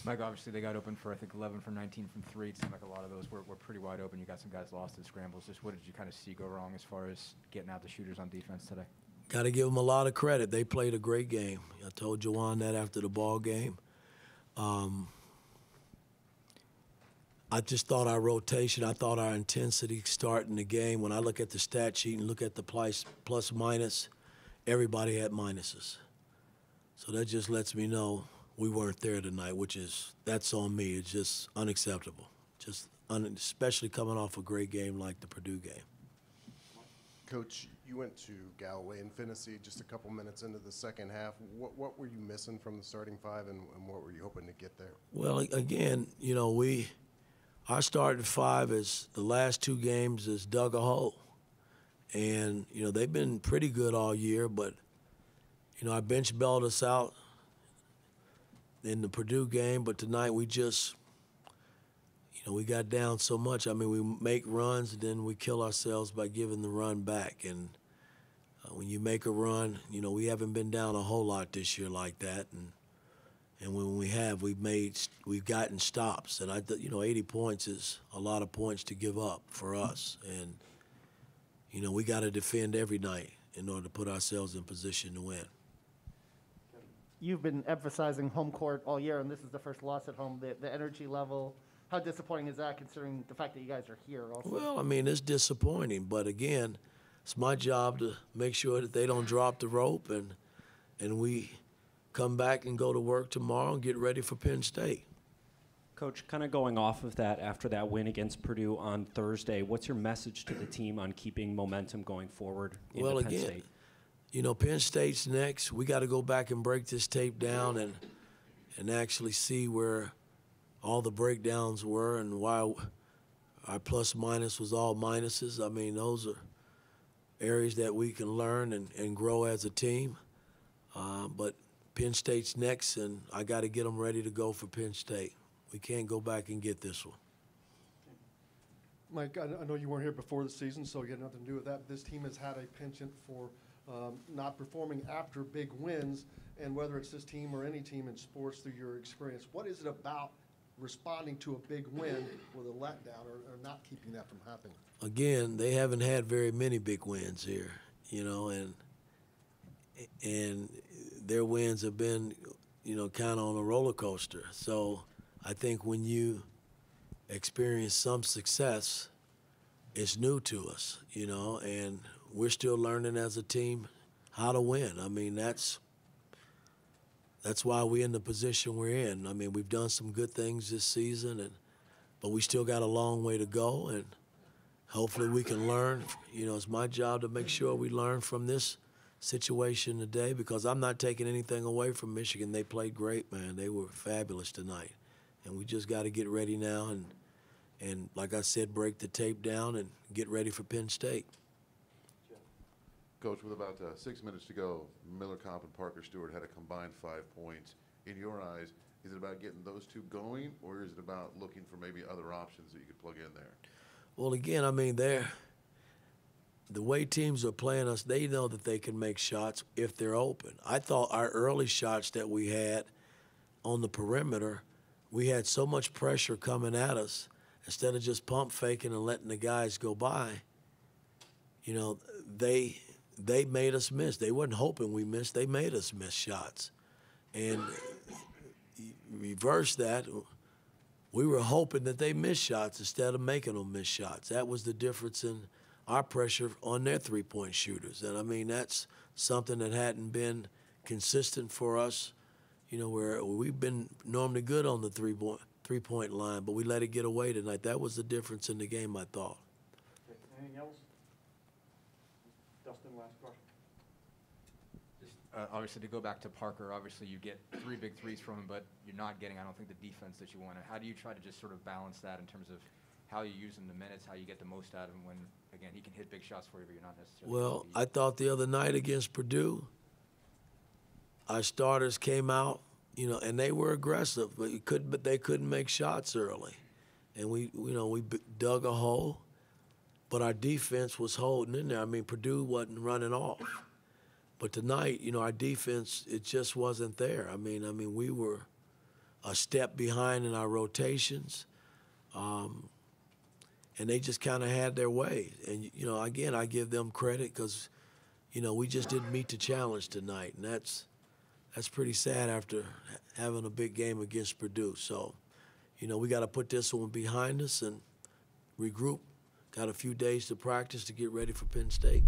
Mike, obviously they got open for, I think, 11 for 19 from three. It seemed like a lot of those were pretty wide open. You got some guys lost in scrambles. Just what did you kind of see go wrong as far as getting out the shooters on defense today? Got to give them a lot of credit. They played a great game. I told Juwan that after the ball game. I just thought our rotation, I thought our intensity starting the game, when I look at the stat sheet and look at the plus minus, everybody had minuses. So that just lets me know we weren't there tonight, that's on me. It's just unacceptable, especially coming off a great game like the Purdue game. Coach, you went to Galloway and Finney just a couple minutes into the second half. What were you missing from the starting five, and what were you hoping to get there? Well, again, our starting five is the last two games is dug a hole. And, they've been pretty good all year, but, our bench bailed us out in the Purdue game, but tonight we just, we got down so much. I mean, we make runs, and then we kill ourselves by giving the run back. And when you make a run, we haven't been down a whole lot this year like that. And when we have, we've gotten stops. And 80 points is a lot of points to give up for us. And we got to defend every night in order to put ourselves in position to win. You've been emphasizing home court all year, and this is the first loss at home. The energy level, how disappointing is that, considering the fact that you guys are here also? Well, it's disappointing, but again, it's my job to make sure that they don't drop the rope, and we come back and go to work tomorrow and get ready for Penn State. Coach, kind of going off of that, after that win against Purdue on Thursday, what's your message to the team on keeping momentum going forward into Penn State? Penn State's next. We got to go back and break this tape down and actually see where all the breakdowns were and why our plus minus was all minuses. Those are areas that we can learn and grow as a team. But Penn State's next, and I got to get them ready to go for Penn State. We can't go back and get this one. Mike, I know you weren't here before the season, so you had nothing to do with that. This team has had a penchant for not performing after big wins, and whether it's this team or any team in sports through your experience, what is it about responding to a big win with a letdown or not keeping that from happening? Again, they haven't had very many big wins here, and their wins have been, kind of on a roller coaster. So I think when you experience some success, it's new to us, and we're still learning as a team how to win. That's why we're in the position we're in. We've done some good things this season, but we still got a long way to go, and hopefully we can learn. It's my job to make sure we learn from this situation today, because I'm not taking anything away from Michigan. They played great, man. They were fabulous tonight. And we just got to get ready now and, like I said, break the tape down and get ready for Penn State. Coach, with about 6 minutes to go, Miller Kopp and Parker Stewart had a combined 5 points. In your eyes, is it about getting those two going, or is it about looking for maybe other options that you could plug in there? Well, again, the way teams are playing us, they know that they can make shots if they're open. I thought our early shots that we had on the perimeter, we had so much pressure coming at us, instead of just pump faking and letting the guys go by, they made us miss. They wasn't hoping we missed. They made us miss shots. And reverse that, we were hoping that they missed shots instead of making them miss shots. That was the difference in our pressure on their three-point shooters. And, that's something that hadn't been consistent for us, where we've been normally good on the three-point line, but we let it get away tonight. That was the difference in the game, I thought. Okay. Anything else? Dustin, last question. Obviously, to go back to Parker, obviously you get 3 big threes from him, but you're not getting, I don't think, the defense that you wanted. How do you try to just sort of balance that in terms of how you use him the minutes, how you get the most out of him when, again, he can hit big shots for you, but you're not necessarily. Well, I thought the other night against Purdue, our starters came out, and they were aggressive, but they couldn't make shots early. And we dug a hole, but our defense was holding in there. Purdue wasn't running off. But tonight, our defense, it just wasn't there. We were a step behind in our rotations. And they just kind of had their way. And, you know, again, I give them credit because, you know, we just didn't meet the challenge tonight. And that's pretty sad after having a big game against Purdue. So, you know, we got to put this one behind us and regroup. Got a few days to practice to get ready for Penn State.